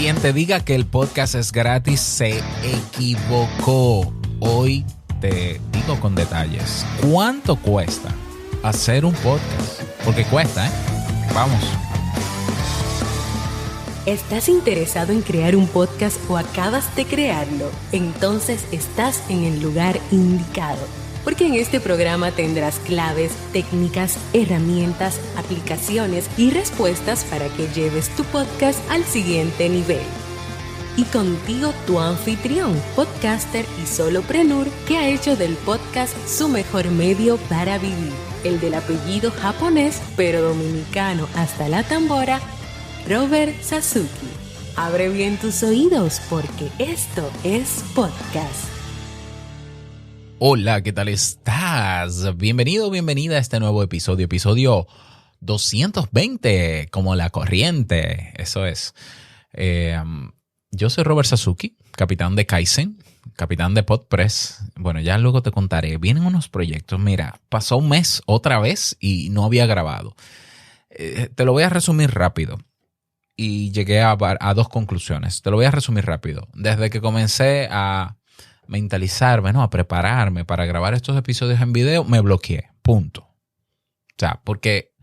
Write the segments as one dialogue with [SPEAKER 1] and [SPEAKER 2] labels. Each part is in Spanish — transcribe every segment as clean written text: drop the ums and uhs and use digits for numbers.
[SPEAKER 1] Quien te diga que el podcast es gratis se equivocó. Hoy te digo con detalles. ¿Cuánto cuesta hacer un podcast? Porque cuesta, ¿eh? Vamos.
[SPEAKER 2] ¿Estás interesado en crear un podcast o acabas de crearlo? Entonces estás en el lugar indicado. Porque en este programa tendrás claves, técnicas, herramientas, aplicaciones y respuestas para que lleves tu podcast al siguiente nivel. Y contigo tu anfitrión, podcaster y solopreneur que ha hecho del podcast su mejor medio para vivir. El del apellido japonés pero dominicano hasta la tambora, Robert Sasuki. Abre bien tus oídos porque esto es podcast.
[SPEAKER 1] Hola, ¿qué tal estás? Bienvenido, bienvenida a este nuevo episodio 220, como la corriente. Eso es. Yo soy Robert Sasuki, capitán de Kaizen, capitán de Podpress. Bueno, ya luego te contaré. Vienen unos proyectos. Mira, pasó un mes otra vez y no había grabado. Te lo voy a resumir rápido. Y llegué a dos conclusiones. Te lo voy a resumir rápido. Desde que comencé a mentalizarme, ¿no? A prepararme para grabar estos episodios en video, me bloqueé. Punto. O sea, porque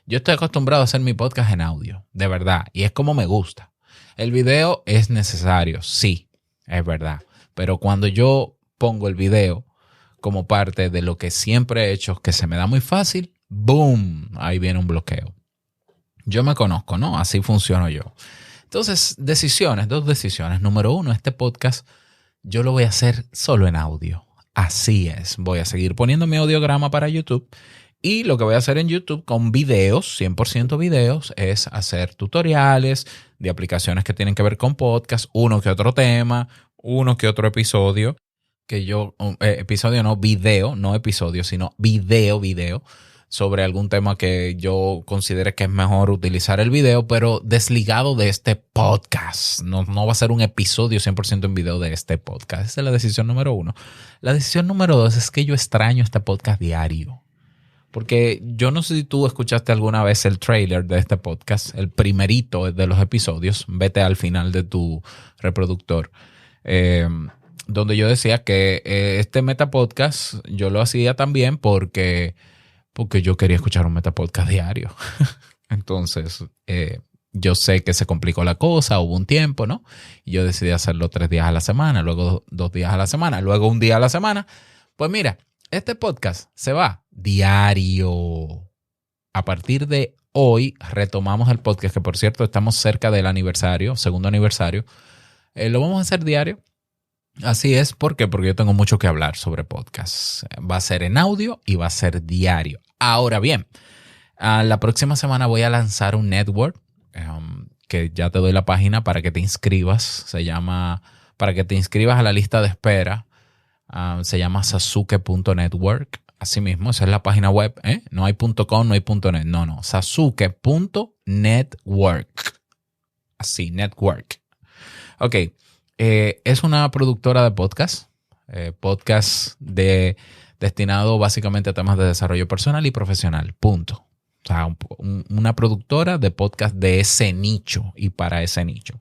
[SPEAKER 1] yo estoy acostumbrado a hacer mi podcast en audio, de verdad. Y es como me gusta. El video es necesario, sí, es verdad. Pero cuando yo pongo el video como parte de lo que siempre he hecho, que se me da muy fácil, ¡boom! Ahí viene un bloqueo. Yo me conozco, ¿no? Así funciono yo. Entonces, dos decisiones. Número uno, este podcast yo lo voy a hacer solo en audio. Así es. Voy a seguir poniendo mi audiograma para YouTube. Y lo que voy a hacer en YouTube con videos, 100% videos, es hacer tutoriales de aplicaciones que tienen que ver con podcast, uno que otro tema, uno que otro episodio, video, no episodio, sino video, sobre algún tema que yo considere que es mejor utilizar el video, pero desligado de este podcast. No va a ser un episodio 100% en video de este podcast. Esa es la decisión número uno. La decisión número dos es que yo extraño este podcast diario. Porque yo no sé si tú escuchaste alguna vez el trailer de este podcast, el primerito de los episodios. Vete al final de tu reproductor. Donde yo decía que este Metapodcast yo lo hacía también porque yo quería escuchar un Metapodcast diario. Entonces, yo sé que se complicó la cosa, hubo un tiempo, ¿no? Y yo decidí hacerlo 3 días a la semana, luego 2 días a la semana, luego 1 día a la semana. Pues mira, este podcast se va diario. A partir de hoy retomamos el podcast, que por cierto estamos cerca del aniversario, segundo aniversario. Lo vamos a hacer diario. Así es, ¿por qué? Porque yo tengo mucho que hablar sobre podcasts. Va a ser en audio y va a ser diario. Ahora bien, la próxima semana voy a lanzar un network que ya te doy la página para que te inscribas. Se llama, para que te inscribas a la lista de espera. Se llama sasuke.network. Así mismo, esa es la página web. No hay .com, no hay .net. No. Sasuke.network. Así, network. Ok. Es una productora de podcast. Podcast destinado básicamente a temas de desarrollo personal y profesional. Punto. O sea, una productora de podcast de ese nicho y para ese nicho.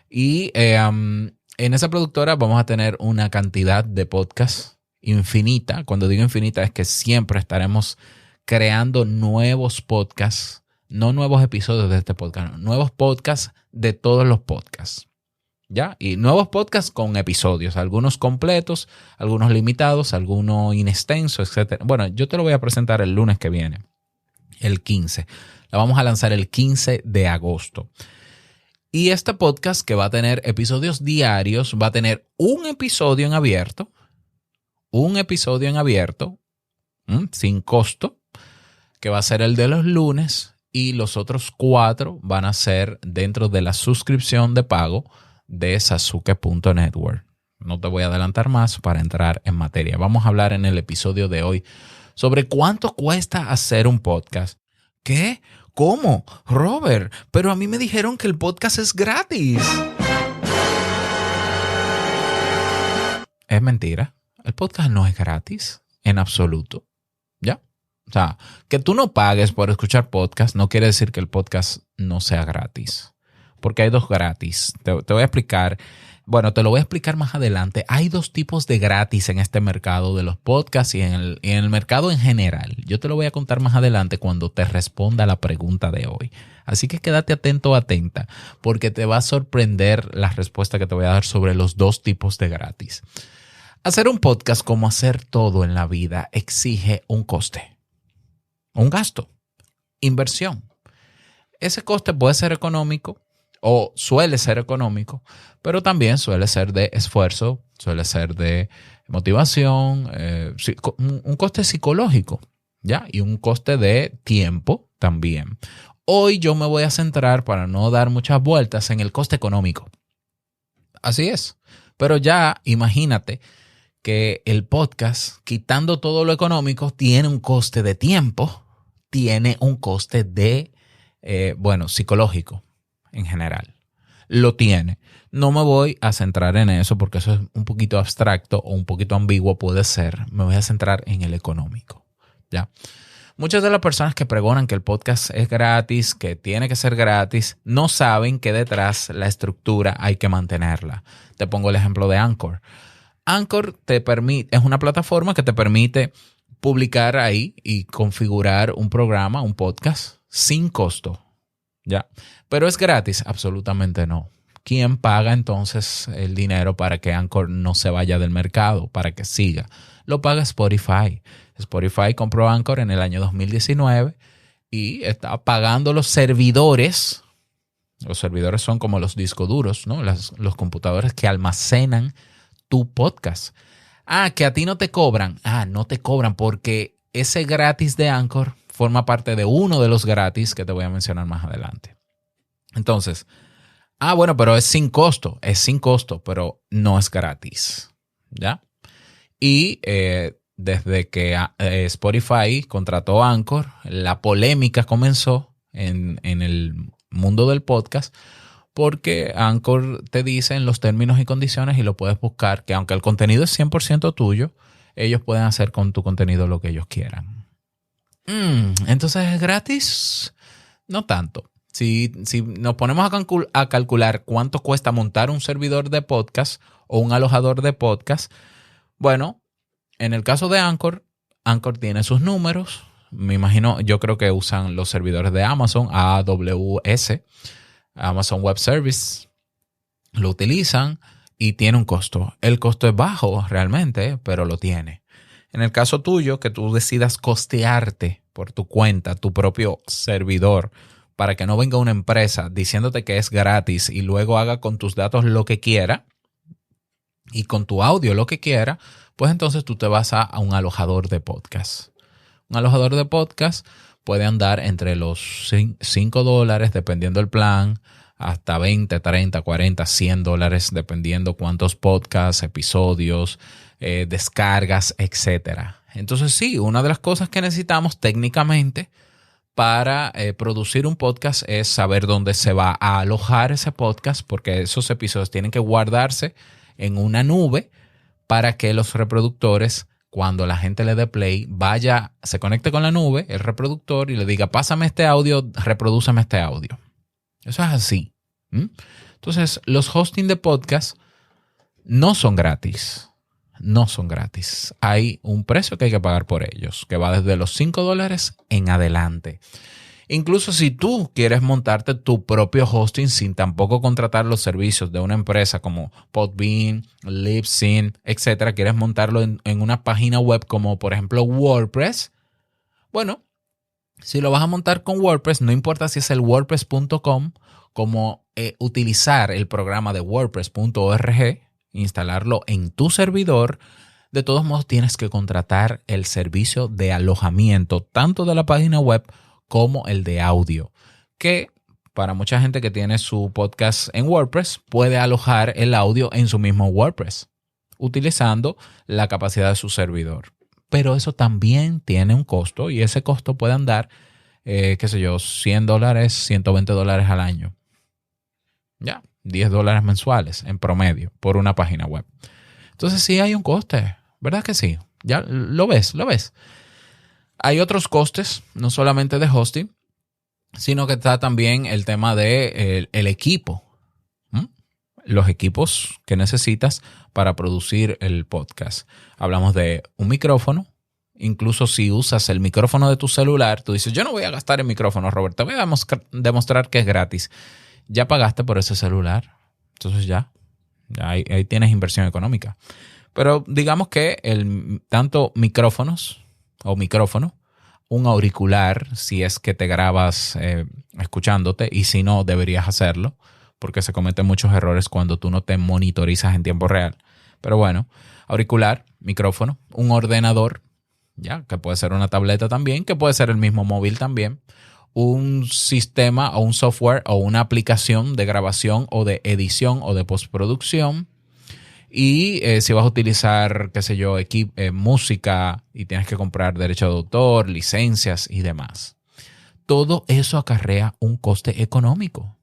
[SPEAKER 1] Y en esa productora vamos a tener una cantidad de podcasts infinita. Cuando digo infinita es que siempre estaremos creando nuevos podcasts, no nuevos episodios de este podcast, no, nuevos podcasts de todos los podcasts. ¿Ya? Y nuevos podcasts con episodios, algunos completos, algunos limitados, algunos inextensos, etc. Bueno, yo te lo voy a presentar el lunes que viene, el 15. La vamos a lanzar el 15 de agosto. Y este podcast, que va a tener episodios diarios, va a tener un episodio en abierto, sin costo, que va a ser el de los lunes, y los otros 4 van a ser dentro de la suscripción de pago de sasuke.network. No te voy a adelantar más para entrar en materia. Vamos a hablar en el episodio de hoy sobre cuánto cuesta hacer un podcast. ¿Qué? ¿Cómo? Robert, pero a mí me dijeron que el podcast es gratis. Es mentira. El podcast no es gratis en absoluto. ¿Ya? O sea, que tú no pagues por escuchar podcast no quiere decir que el podcast no sea gratis. porque hay dos gratis. Te voy a explicar. Bueno, te lo voy a explicar más adelante. Hay dos tipos de gratis en este mercado de los podcasts y en el mercado en general. Yo te lo voy a contar más adelante cuando te responda la pregunta de hoy. Así que quédate atento o atenta porque te va a sorprender la respuesta que te voy a dar sobre los dos tipos de gratis. Hacer un podcast, como hacer todo en la vida, exige un coste, un gasto, inversión. Ese coste puede ser económico o suele ser económico, pero también suele ser de esfuerzo, suele ser de motivación, un coste psicológico, ¿ya? Y un coste de tiempo también. Hoy yo me voy a centrar, para no dar muchas vueltas, en el coste económico. Así es. Pero ya imagínate que el podcast, quitando todo lo económico, tiene un coste de tiempo, tiene un coste de, psicológico en general. Lo tiene. No me voy a centrar en eso porque eso es un poquito abstracto o un poquito ambiguo puede ser. Me voy a centrar en el económico, ¿ya? Muchas de las personas que pregonan que el podcast es gratis, que tiene que ser gratis, no saben que detrás la estructura hay que mantenerla. Te pongo el ejemplo de Anchor. Anchor es una plataforma que te permite publicar ahí y configurar un programa, un podcast, sin costo, ¿ya? ¿Pero es gratis? Absolutamente no. ¿Quién paga entonces el dinero para que Anchor no se vaya del mercado, para que siga? Lo paga Spotify. Spotify compró Anchor en el año 2019 y está pagando los servidores. Los servidores son como los discos duros, ¿no? Los computadores que almacenan tu podcast. Que a ti no te cobran. No te cobran porque ese gratis de Anchor forma parte de uno de los gratis que te voy a mencionar más adelante. Entonces, pero es sin costo, pero no es gratis, ¿ya? Y desde que Spotify contrató Anchor, la polémica comenzó en el mundo del podcast porque Anchor te dice en los términos y condiciones, y lo puedes buscar, que aunque el contenido es 100% tuyo, ellos pueden hacer con tu contenido lo que ellos quieran. Entonces, ¿es gratis? No tanto. Si nos ponemos a calcular cuánto cuesta montar un servidor de podcast o un alojador de podcast, bueno, en el caso de Anchor tiene sus números. Me imagino, yo creo que usan los servidores de Amazon, AWS, Amazon Web Service. Lo utilizan y tiene un costo. El costo es bajo realmente, pero lo tiene. En el caso tuyo, que tú decidas costearte por tu cuenta, tu propio servidor, para que no venga una empresa diciéndote que es gratis y luego haga con tus datos lo que quiera y con tu audio lo que quiera, pues entonces tú te vas a un alojador de podcast. Un alojador de podcast puede andar entre los $5, dependiendo del plan, hasta 20, 30, 40, $100, dependiendo cuántos podcasts, episodios, descargas, etc. Entonces sí, una de las cosas que necesitamos técnicamente para producir un podcast es saber dónde se va a alojar ese podcast, porque esos episodios tienen que guardarse en una nube para que los reproductores, cuando la gente le dé play, se conecte con la nube, el reproductor, y le diga, pásame este audio, reprodúceme este audio. Eso es así. Entonces, los hosting de podcast no son gratis. No son gratis. Hay un precio que hay que pagar por ellos, que va desde los $5 en adelante. Incluso si tú quieres montarte tu propio hosting sin tampoco contratar los servicios de una empresa como Podbean, Libsyn, etcétera, quieres montarlo en una página web como por ejemplo WordPress, bueno, si lo vas a montar con WordPress, no importa si es el wordpress.com, como utilizar el programa de wordpress.org, instalarlo en tu servidor. De todos modos, tienes que contratar el servicio de alojamiento, tanto de la página web como el de audio, que para mucha gente que tiene su podcast en WordPress puede alojar el audio en su mismo WordPress, utilizando la capacidad de su servidor. Pero eso también tiene un costo, y ese costo puede andar, $100, $120 al año. Ya, $10 mensuales en promedio por una página web. Entonces sí hay un coste, ¿verdad que sí? Ya lo ves. Hay otros costes, no solamente de hosting. sino que está también el tema de el equipo. Los equipos que necesitas para producir el podcast. Hablamos de un micrófono. Incluso si usas el micrófono de tu celular, tú dices, yo no voy a gastar el micrófono, Robert, te voy a demostrar que es gratis. Ya pagaste por ese celular. Entonces ya ahí tienes inversión económica. Pero digamos que tanto micrófonos o micrófono, un auricular, si es que te grabas escuchándote, y si no, deberías hacerlo, porque se cometen muchos errores cuando tú no te monitorizas en tiempo real. Pero bueno, auricular, micrófono, un ordenador, ya, que puede ser una tableta también, que puede ser el mismo móvil también, un sistema o un software o una aplicación de grabación o de edición o de postproducción. Y si vas a utilizar, qué sé yo, música y tienes que comprar derecho de autor, licencias y demás. Todo eso acarrea un coste económico.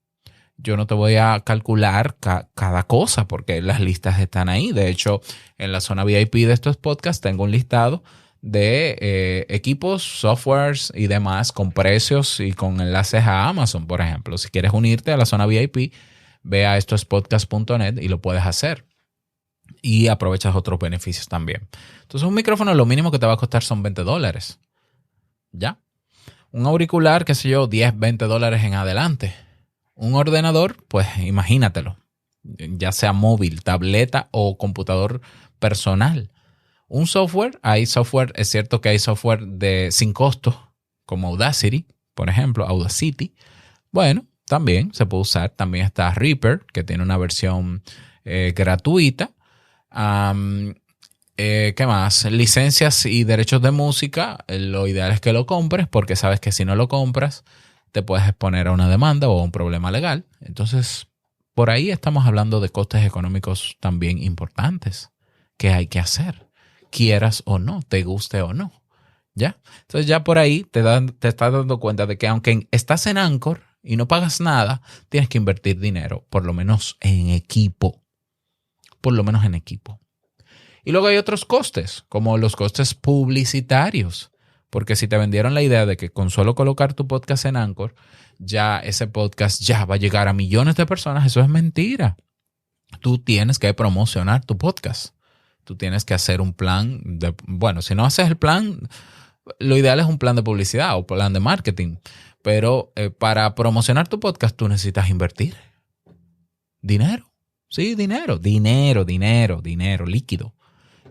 [SPEAKER 1] Yo no te voy a calcular cada cosa porque las listas están ahí. De hecho, en la zona VIP de estos podcasts tengo un listado de equipos, softwares y demás con precios y con enlaces a Amazon, por ejemplo. Si quieres unirte a la zona VIP, ve a estospodcast.net y lo puedes hacer. Y aprovechas otros beneficios también. Entonces, un micrófono lo mínimo que te va a costar son $20. ¿Ya? Un auricular, qué sé yo, $10, $20 en adelante. Un ordenador, pues imagínatelo. Ya sea móvil, tableta o computador personal. Un software, es cierto que hay software sin costo, como Audacity, por ejemplo, Audacity. Bueno, también se puede usar. También está Reaper, que tiene una versión gratuita. ¿Qué más? Licencias y derechos de música. Lo ideal es que lo compres porque sabes que si no lo compras te puedes exponer a una demanda o a un problema legal. Entonces, por ahí estamos hablando de costes económicos también importantes que hay que hacer, quieras o no, te guste o no. ¿Ya? Entonces ya por ahí te estás dando cuenta de que aunque estás en Anchor y no pagas nada, tienes que invertir dinero, por lo menos en equipo. Por lo menos en equipo. Y luego hay otros costes, como los costes publicitarios. Porque si te vendieron la idea de que con solo colocar tu podcast en Anchor, ya ese podcast ya va a llegar a millones de personas, eso es mentira. Tú tienes que promocionar tu podcast. Tú tienes que hacer un plan bueno, si no haces el plan, lo ideal es un plan de publicidad o plan de marketing. Pero para promocionar tu podcast tú necesitas invertir dinero. Sí, dinero líquido.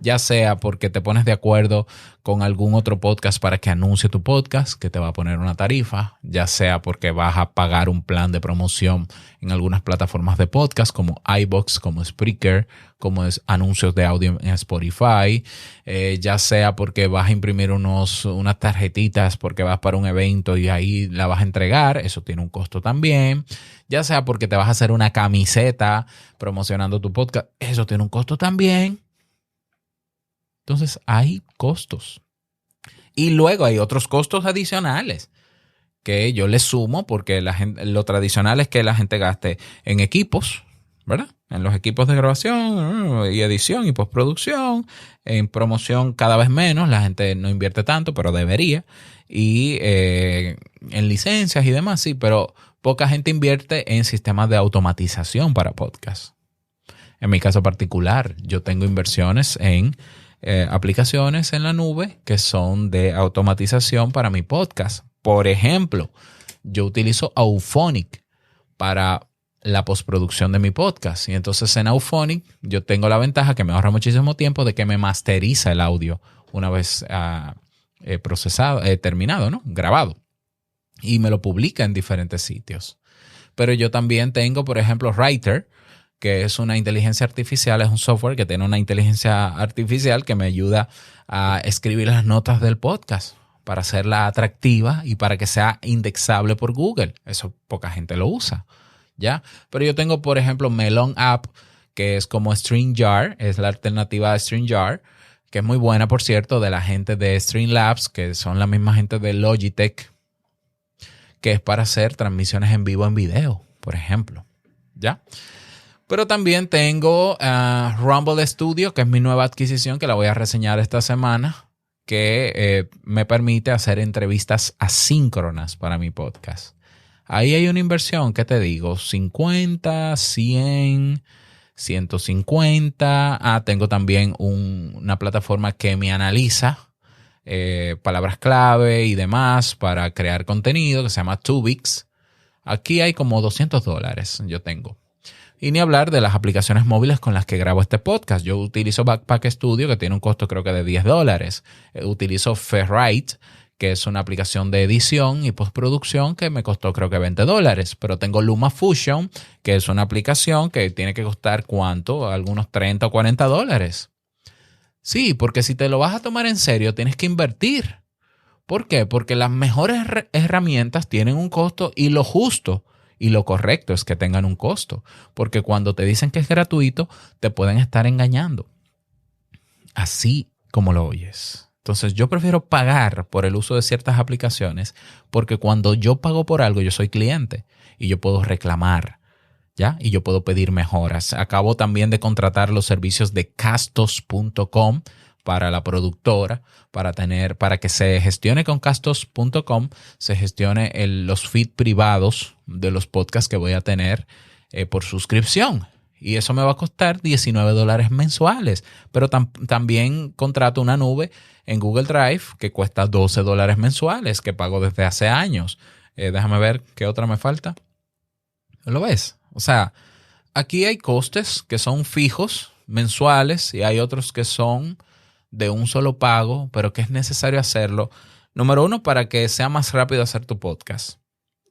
[SPEAKER 1] Ya sea porque te pones de acuerdo con algún otro podcast para que anuncie tu podcast, que te va a poner una tarifa, ya sea porque vas a pagar un plan de promoción en algunas plataformas de podcast como iVoox, como Spreaker, como anuncios de audio en Spotify, ya sea porque vas a imprimir unas tarjetitas porque vas para un evento y ahí la vas a entregar, eso tiene un costo también, ya sea porque te vas a hacer una camiseta promocionando tu podcast, eso tiene un costo también. Entonces hay costos. Y luego hay otros costos adicionales que yo les sumo porque lo tradicional es que la gente gaste en equipos, ¿verdad? En los equipos de grabación y edición y postproducción. En promoción cada vez menos. La gente no invierte tanto, pero debería. Y en licencias y demás, sí. Pero poca gente invierte en sistemas de automatización para podcasts. En mi caso particular, yo tengo inversiones en aplicaciones en la nube que son de automatización para mi podcast. Por ejemplo, yo utilizo Auphonic para la postproducción de mi podcast y entonces en Auphonic yo tengo la ventaja que me ahorra muchísimo tiempo de que me masteriza el audio una vez procesado, terminado, ¿no? Grabado, y me lo publica en diferentes sitios. Pero yo también tengo, por ejemplo, Writer, que es una inteligencia artificial, es un software que tiene una inteligencia artificial que me ayuda a escribir las notas del podcast para hacerla atractiva y para que sea indexable por Google. Eso poca gente lo usa, ¿ya? Pero yo tengo, por ejemplo, Melon App, que es como StreamYard, es la alternativa a StreamYard, que es muy buena, por cierto, de la gente de Streamlabs, que son la misma gente de Logitech, que es para hacer transmisiones en vivo en video, por ejemplo, ¿ya? Pero también tengo Rumble Studio, que es mi nueva adquisición, que la voy a reseñar esta semana, que me permite hacer entrevistas asíncronas para mi podcast. Ahí hay una inversión, ¿qué te digo? 50, 100, 150. Tengo también una plataforma que me analiza palabras clave y demás para crear contenido que se llama Tubix. Aquí hay como $200 yo tengo. Y ni hablar de las aplicaciones móviles con las que grabo este podcast. Yo utilizo Backpack Studio, que tiene un costo creo que de $10. Utilizo Ferrite, que es una aplicación de edición y postproducción que me costó creo que $20. Pero tengo LumaFusion, que es una aplicación que tiene que costar ¿cuánto? Algunos $30 o $40. Sí, porque si te lo vas a tomar en serio, tienes que invertir. ¿Por qué? Porque las mejores herramientas tienen un costo y lo justo y lo correcto es que tengan un costo. Porque cuando te dicen que es gratuito, te pueden estar engañando. Así como lo oyes. Entonces yo prefiero pagar por el uso de ciertas aplicaciones porque cuando yo pago por algo, yo soy cliente y yo puedo reclamar, ¿ya? Y yo puedo pedir mejoras. Acabo también de contratar los servicios de Castos.com para la productora, para que se gestione con Castos.com, se gestione los feeds privados de los podcasts que voy a tener por suscripción. Y eso me va a costar $19 mensuales. Pero también contrato una nube en Google Drive que cuesta $12 mensuales, que pago desde hace años. Déjame ver qué otra me falta. ¿Lo ves? O sea, aquí hay costes que son fijos, mensuales, y hay otros que son de un solo pago, pero que es necesario hacerlo. Número 1, para que sea más rápido hacer tu podcast.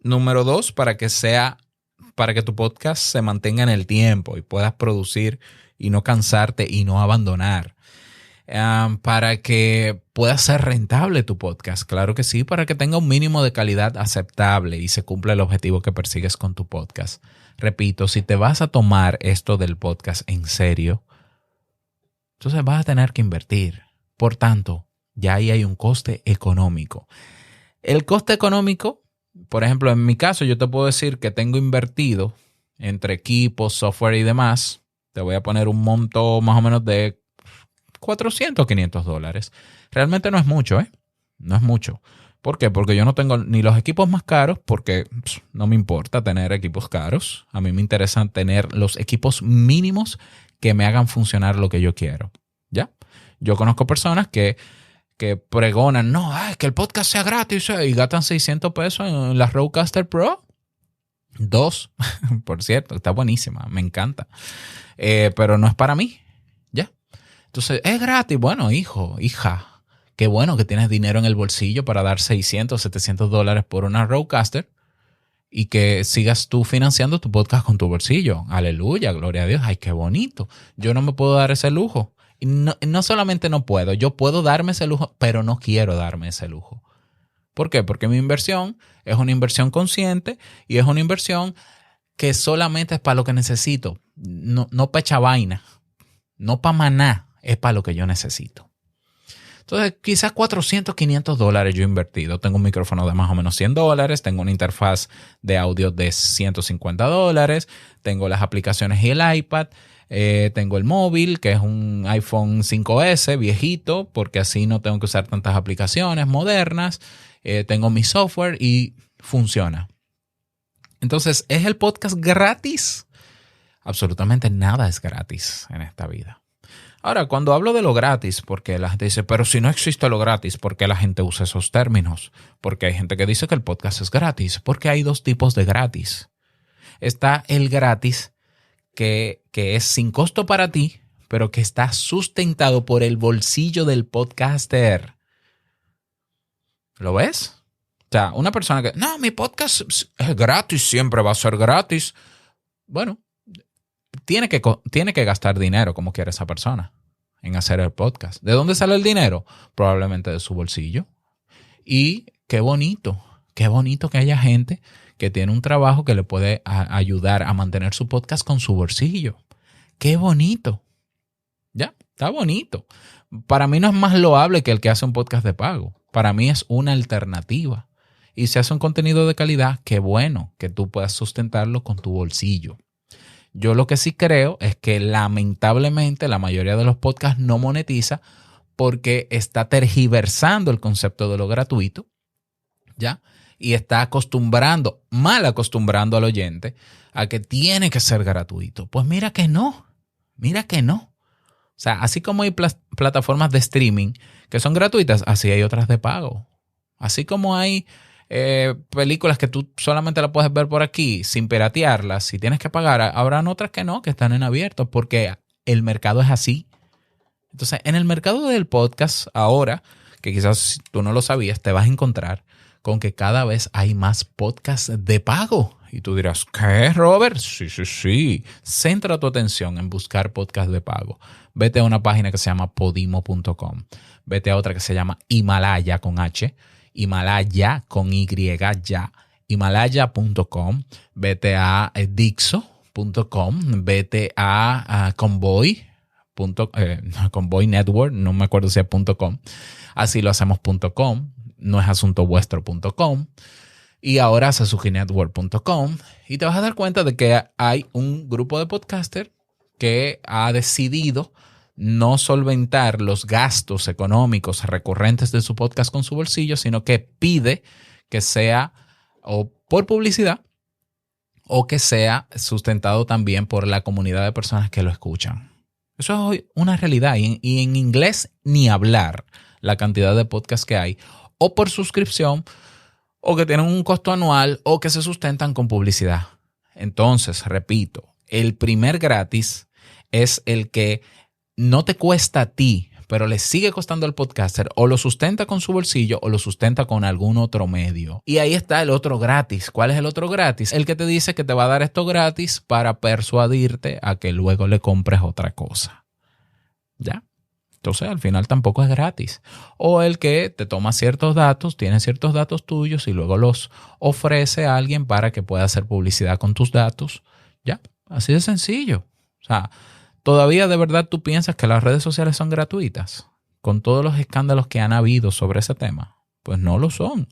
[SPEAKER 1] Número 2, para que tu podcast se mantenga en el tiempo y puedas producir y no cansarte y no abandonar. Para que pueda ser rentable tu podcast. Claro que sí, para que tenga un mínimo de calidad aceptable y se cumpla el objetivo que persigues con tu podcast. Repito, si te vas a tomar esto del podcast en serio, entonces vas a tener que invertir. Por tanto, ya ahí hay un coste económico. El coste económico, por ejemplo, en mi caso, yo te puedo decir que tengo invertido entre equipos, software y demás. Te voy a poner un monto más o menos de $400 o $500. Realmente no es mucho, ¿eh? No es mucho. ¿Por qué? Porque yo no tengo ni los equipos más caros, porque no me importa tener equipos caros. A mí me interesa tener los equipos mínimos que me hagan funcionar lo que yo quiero. ¿Ya? Yo conozco personas que pregonan, no, que el podcast sea gratis y gastan $600 en la Rodecaster Pro. 2, por cierto, está buenísima, me encanta. Pero no es para mí. ¿Ya? Entonces, es gratis. Bueno, hija, qué bueno que tienes dinero en el bolsillo para dar $600, $700 por una Rodecaster y que sigas tú financiando tu podcast con tu bolsillo. Aleluya, gloria a Dios. Ay, qué bonito. Yo no me puedo dar ese lujo. Y no solamente no puedo, yo puedo darme ese lujo, pero no quiero darme ese lujo. ¿Por qué? Porque mi inversión es una inversión consciente y es una inversión que solamente es para lo que necesito. No para echar vaina, no para maná, es para lo que yo necesito. Entonces, quizás $400, $500 yo he invertido. Tengo un micrófono de más o menos $100. Tengo una interfaz de audio de $150. Tengo las aplicaciones y el iPad. Tengo el móvil, que es un iPhone 5S viejito, porque así no tengo que usar tantas aplicaciones modernas. Tengo mi software y funciona. Entonces, ¿es el podcast gratis? Absolutamente nada es gratis en esta vida. Ahora, cuando hablo de lo gratis, porque la gente dice, pero si no existe lo gratis, ¿por qué la gente usa esos términos? Porque hay gente que dice que el podcast es gratis, porque hay dos tipos de gratis. Está el gratis que es sin costo para ti, pero que está sustentado por el bolsillo del podcaster. ¿Lo ves? O sea, una persona que, no, mi podcast es gratis, siempre va a ser gratis. Bueno, tiene que gastar dinero como quiere esa persona en hacer el podcast. ¿De dónde sale el dinero? Probablemente de su bolsillo. Y qué bonito que haya gente que tiene un trabajo que le puede ayudar a mantener su podcast con su bolsillo. Qué bonito. Ya, está bonito. Para mí no es más loable que el que hace un podcast de pago. Para mí es una alternativa. Y si hace un contenido de calidad, qué bueno que tú puedas sustentarlo con tu bolsillo. Yo lo que sí creo es que lamentablemente la mayoría de los podcasts no monetiza porque está tergiversando el concepto de lo gratuito, ¿ya? y está mal acostumbrando al oyente a que tiene que ser gratuito. Pues mira que no. O sea, así como hay plataformas de streaming que son gratuitas, así hay otras de pago. Así como hay películas que tú solamente las puedes ver por aquí sin piratearlas, si tienes que pagar, habrán otras que no, que están en abierto, porque el mercado es así. Entonces, en el mercado del podcast, ahora, que quizás tú no lo sabías, te vas a encontrar con que cada vez hay más podcasts de pago. Y tú dirás, ¿qué, Robert? Sí. Centra tu atención en buscar podcasts de pago. Vete a una página que se llama podimo.com. Vete a otra que se llama Himalaya con H. Himalaya con Y, ya. Himalaya.com. Vete a Dixo.com. Vete a Convoy. Convoy Network, no me acuerdo si es .com. Así lo hacemos.com. No es asunto vuestro.com. Y ahora sasukinetwork.com. Y te vas a dar cuenta de que hay un grupo de podcasters que ha decidido no solventar los gastos económicos recurrentes de su podcast con su bolsillo, sino que pide que sea o por publicidad o que sea sustentado también por la comunidad de personas que lo escuchan. Eso es hoy una realidad. Y en inglés ni hablar la cantidad de podcasts que hay, o por suscripción, o que tienen un costo anual, o que se sustentan con publicidad. Entonces, repito, el primer gratis es el que no te cuesta a ti, pero le sigue costando al podcaster, o lo sustenta con su bolsillo o lo sustenta con algún otro medio. Y ahí está el otro gratis. ¿Cuál es el otro gratis? El que te dice que te va a dar esto gratis para persuadirte a que luego le compres otra cosa. ¿Ya? Entonces, al final tampoco es gratis. O el que te toma ciertos datos, tiene ciertos datos tuyos y luego los ofrece a alguien para que pueda hacer publicidad con tus datos. ¿Ya? Así de sencillo. O sea, ¿todavía de verdad tú piensas que las redes sociales son gratuitas? Con todos los escándalos que han habido sobre ese tema. Pues no lo son.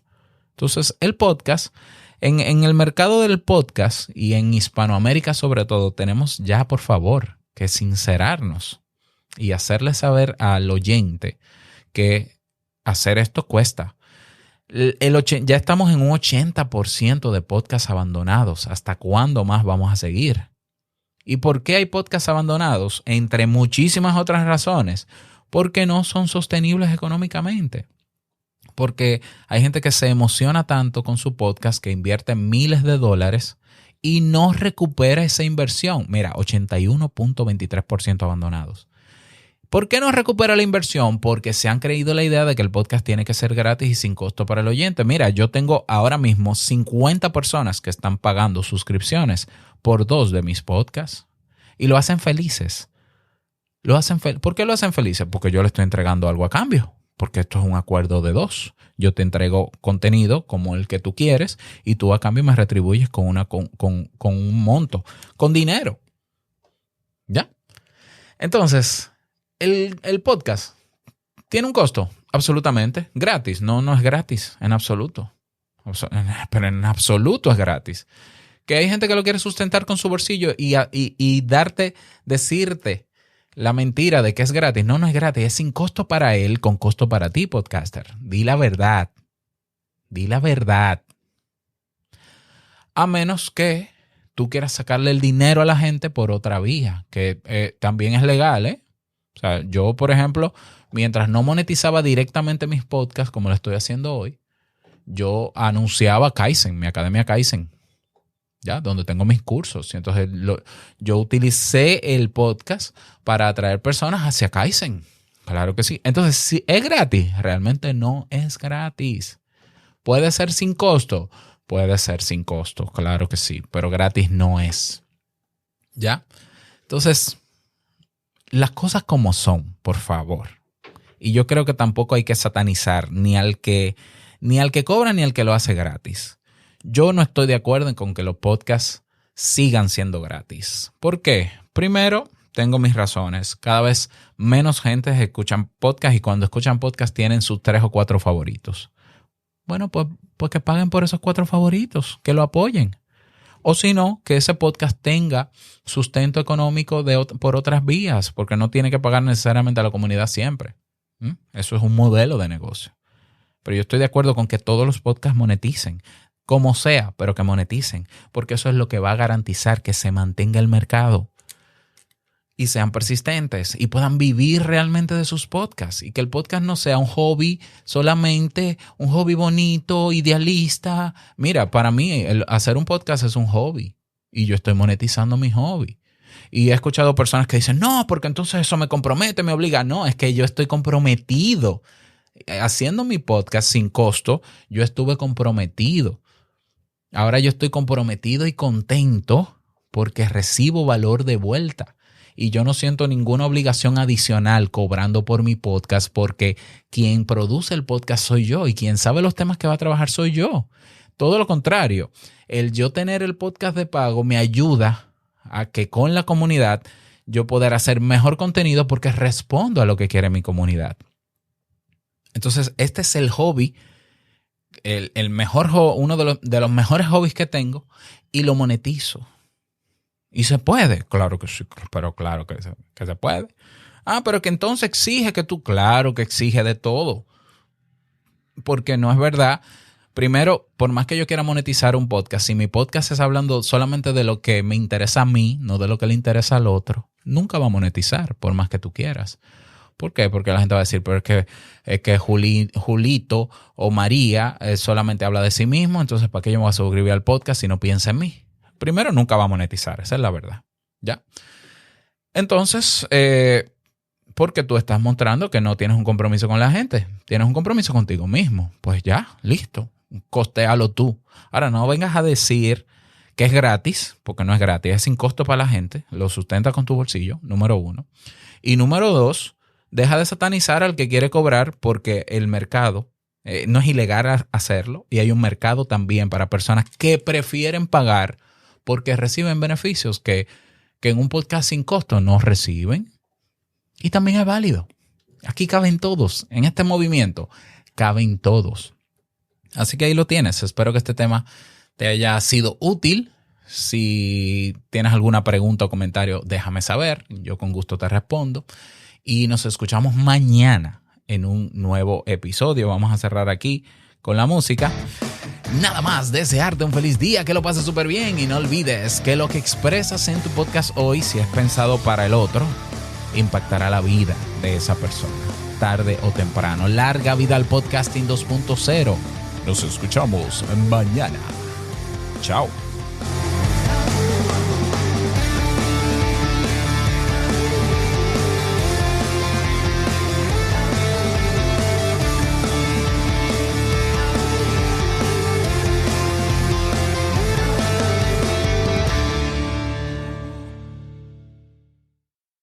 [SPEAKER 1] Entonces, el podcast, en el mercado del podcast y en Hispanoamérica sobre todo, tenemos ya, por favor, que sincerarnos y hacerle saber al oyente que hacer esto cuesta. Ya estamos en un 80% de podcasts abandonados. ¿Hasta cuándo más vamos a seguir? ¿Y por qué hay podcasts abandonados? Entre muchísimas otras razones. Porque no son sostenibles económicamente. Porque hay gente que se emociona tanto con su podcast que invierte miles de dólares y no recupera esa inversión. Mira, 81.23% abandonados. ¿Por qué no recupera la inversión? Porque se han creído la idea de que el podcast tiene que ser gratis y sin costo para el oyente. Mira, yo tengo ahora mismo 50 personas que están pagando suscripciones por 2 de mis podcasts y lo hacen felices. ¿Por qué lo hacen felices? Porque yo le estoy entregando algo a cambio. Porque esto es un acuerdo de 2. Yo te entrego contenido como el que tú quieres y tú a cambio me retribuyes con un monto, con dinero. ¿Ya? Entonces, el podcast tiene un costo, absolutamente. Gratis. No es gratis en absoluto. Pero en absoluto es gratis. Que hay gente que lo quiere sustentar con su bolsillo y decirte la mentira de que es gratis. No es gratis. Es sin costo para él, con costo para ti, podcaster. Di la verdad. A menos que tú quieras sacarle el dinero a la gente por otra vía, que también es legal, ¿eh? O sea, yo, por ejemplo, mientras no monetizaba directamente mis podcasts, como lo estoy haciendo hoy, yo anunciaba Kaizen, mi academia Kaizen, ¿ya? Donde tengo mis cursos. Y entonces yo utilicé el podcast para atraer personas hacia Kaizen. Claro que sí. Entonces, si es gratis, realmente no es gratis. ¿Puede ser sin costo? Puede ser sin costo, claro que sí, pero gratis no es. ¿Ya? Entonces, las cosas como son, por favor. Y yo creo que tampoco hay que satanizar ni al que cobra ni al que lo hace gratis. Yo no estoy de acuerdo con que los podcasts sigan siendo gratis. ¿Por qué? Primero, tengo mis razones. Cada vez menos gente escuchan podcasts y cuando escuchan podcasts tienen sus 3 o 4 favoritos. Bueno, pues que paguen por esos 4 favoritos, que lo apoyen. O si no, que ese podcast tenga sustento económico por otras vías, porque no tiene que pagar necesariamente a la comunidad siempre. Eso es un modelo de negocio. Pero yo estoy de acuerdo con que todos los podcasts moneticen, como sea, pero que moneticen, porque eso es lo que va a garantizar que se mantenga el mercado y sean persistentes y puedan vivir realmente de sus podcasts, y que el podcast no sea un hobby solamente, un hobby bonito, idealista. Mira, para mí hacer un podcast es un hobby y yo estoy monetizando mi hobby. Y he escuchado personas que dicen, no, porque entonces eso me compromete, me obliga. No, es que yo estoy comprometido. Haciendo mi podcast sin costo, yo estuve comprometido. Ahora yo estoy comprometido y contento porque recibo valor de vuelta. Y yo no siento ninguna obligación adicional cobrando por mi podcast, porque quien produce el podcast soy yo y quien sabe los temas que va a trabajar soy yo. Todo lo contrario, el yo tener el podcast de pago me ayuda a que con la comunidad yo poder hacer mejor contenido porque respondo a lo que quiere mi comunidad. Entonces, este es el hobby, el mejor, uno de los mejores hobbies que tengo, y lo monetizo. ¿Y se puede? Claro que sí, pero claro que se puede. Pero que entonces exige que tú, claro que exige de todo. Porque no es verdad. Primero, por más que yo quiera monetizar un podcast, si mi podcast es hablando solamente de lo que me interesa a mí, no de lo que le interesa al otro, nunca va a monetizar, por más que tú quieras. ¿Por qué? Porque la gente va a decir, pero es que Julito o María solamente habla de sí mismo, entonces ¿para qué yo me voy a suscribir al podcast si no piensa en mí? Primero, nunca va a monetizar, esa es la verdad. ¿Ya? Entonces, porque tú estás mostrando que no tienes un compromiso con la gente, tienes un compromiso contigo mismo. Pues ya, listo, costealo tú. Ahora, no vengas a decir que es gratis, porque no es gratis, es sin costo para la gente, lo sustenta con tu bolsillo, número 1. Y número 2, deja de satanizar al que quiere cobrar, porque el mercado, no es ilegal hacerlo, y hay un mercado también para personas que prefieren pagar porque reciben beneficios que en un podcast sin costo no reciben. Y también es válido. Aquí caben todos. En este movimiento caben todos. Así que ahí lo tienes. Espero que este tema te haya sido útil. Si tienes alguna pregunta o comentario, déjame saber. Yo con gusto te respondo. Y nos escuchamos mañana en un nuevo episodio. Vamos a cerrar aquí con la música. Nada más, desearte un feliz día, que lo pases súper bien, y no olvides que lo que expresas en tu podcast hoy, si es pensado para el otro, impactará la vida de esa persona, tarde o temprano. Larga vida al podcasting 2.0. Nos escuchamos mañana. Chao.